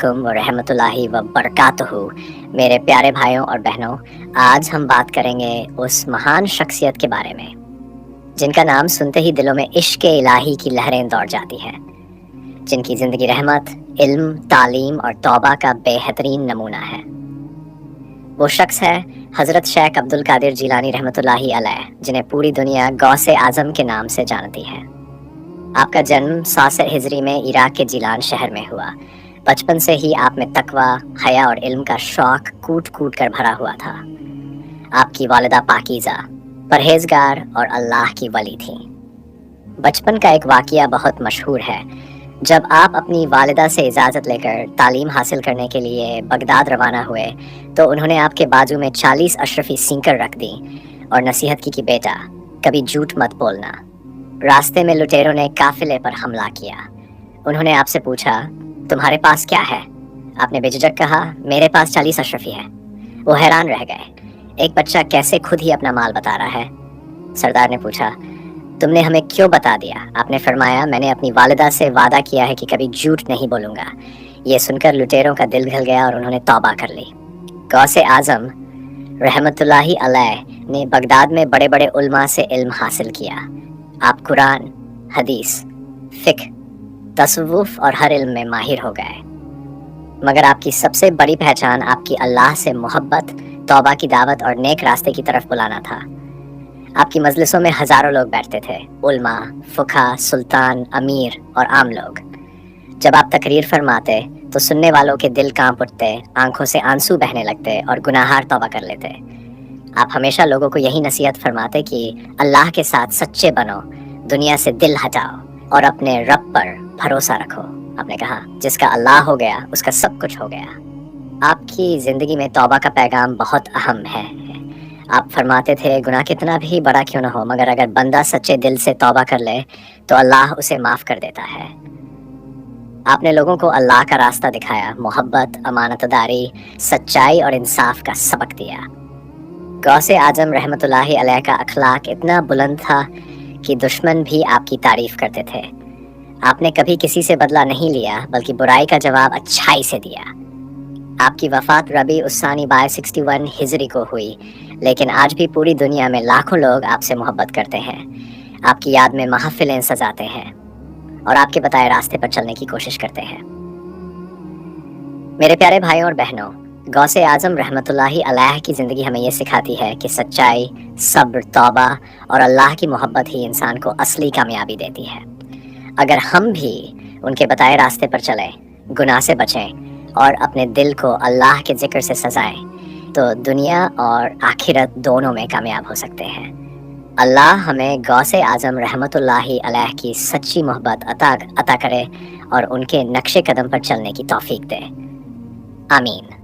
अलैकुम व रहमतुल्लाहि व बरकातहू। मेरे प्यारे भाइयों और बहनों, आज हम बात करेंगे उस महान शख्सियत के बारे में जिनका नाम सुनते ही दिलों में इश्क इलाही की लहरें दौड़ जाती हैं, जिनकी ज़िंदगी रहमत, इल्म, तालीम और तौबा का बेहतरीन नमूना है। वो शख्स है हज़रत शेख अब्दुल कादिर जिलानी रहमतुल्लाहि अलैह, जिन्हें पूरी दुनिया गौसे आज़म के नाम से जानती है। आपका जन्म 7 हिजरी में इराक के जिलान शहर में हुआ। बचपन से ही आप में तकवा, हया और इल्म का शौक कूट कूट कर भरा हुआ था। आपकी वालिदा पाकीज़ा, परहेजगार और अल्लाह की वली थी। बचपन का एक वाक़या बहुत मशहूर है। जब आप अपनी वालिदा से इजाज़त लेकर तालीम हासिल करने के लिए बगदाद रवाना हुए तो उन्होंने आपके बाजू में 40 अशरफी सींकर रख दी और नसीहत की कि बेटा, कभी झूठ मत बोलना। रास्ते में लुटेरों ने काफिले पर हमला किया। उन्होंने आपसे पूछा, तुम्हारे पास क्या है? आपने बेझिझक कहा, मेरे पास 40 अशरफी है। वो हैरान रह गए, एक बच्चा कैसे खुद ही अपना माल बता रहा है? सरदार ने पूछा, तुमने हमें क्यों बता दिया? आपने फरमाया, मैंने अपनी वालिदा से वादा किया है कि कभी झूठ नहीं बोलूँगा। ये सुनकर लुटेरों का दिल घल गया और उन्होंने तौबा कर ली। गौसे आज़म रहमतुल्लाहि अलैह ने बगदाद में बड़े बड़े उलमा से इल्म हासिल किया। आप कुरान, हदीस, फ़िक़्ह, तसव्वुफ़ और हर इल्म में माहिर हो गए। मगर आपकी सबसे बड़ी पहचान आपकी अल्लाह से मोहब्बत, तौबा की दावत और नेक रास्ते की तरफ बुलाना था। आपकी मजलिसों में हज़ारों लोग बैठते थे, उलमा, फुक़हा, सुल्तान, अमीर और आम लोग। जब आप तकरीर फरमाते तो सुनने वालों के दिल कांप उठते, आंखों से आंसू बहने लगते और गुनाहगार तौबा कर लेते। आप हमेशा लोगों को यही नसीहत फरमाते कि अल्लाह के साथ सच्चे बनो, दुनिया से दिल हटाओ और अपने रब पर भरोसा रखो। आपने कहा, जिसका अल्लाह हो गया उसका सब कुछ हो गया। आपकी ज़िंदगी में तौबा का पैगाम बहुत अहम है। आप फरमाते थे, गुनाह कितना भी बड़ा क्यों न हो, मगर अगर बंदा सच्चे दिल से तौबा कर ले तो अल्लाह उसे माफ़ कर देता है। आपने लोगों को अल्लाह का रास्ता दिखाया, मोहब्बत, अमानतदारी, सच्चाई और इंसाफ का सबक दिया। गौसे आज़म रहमतुल्लाहि अलैह का अखलाक इतना बुलंद था कि दुश्मन भी आपकी तारीफ़ करते थे। आपने कभी किसी से बदला नहीं लिया, बल्कि बुराई का जवाब अच्छाई से दिया। आपकी वफ़ात रबी उस्सानी 61 हिजरी को हुई, लेकिन आज भी पूरी दुनिया में लाखों लोग आपसे मोहब्बत करते हैं, आपकी याद में महफ़िलें सजाते हैं और आपके बताए रास्ते पर चलने की कोशिश करते हैं। मेरे प्यारे भाइयों और बहनों, गौसे आज़म रहमतुल्लाहि अलैह की ज़िंदगी हमें ये सिखाती है कि सच्चाई, सब्र, तौबा और अल्लाह की मोहब्बत ही इंसान को असली कामयाबी देती है। अगर हम भी उनके बताए रास्ते पर चलें, गुनाह से बचें और अपने दिल को अल्लाह के ज़िक्र से सजाएं, तो दुनिया और आखिरत दोनों में कामयाब हो सकते हैं। अल्लाह हमें गौसे आज़म रहमतुल्लाहि अलैह की सच्ची मोहब्बत अता करे और उनके नक्शे कदम पर चलने की तौफीक दे। आमीन।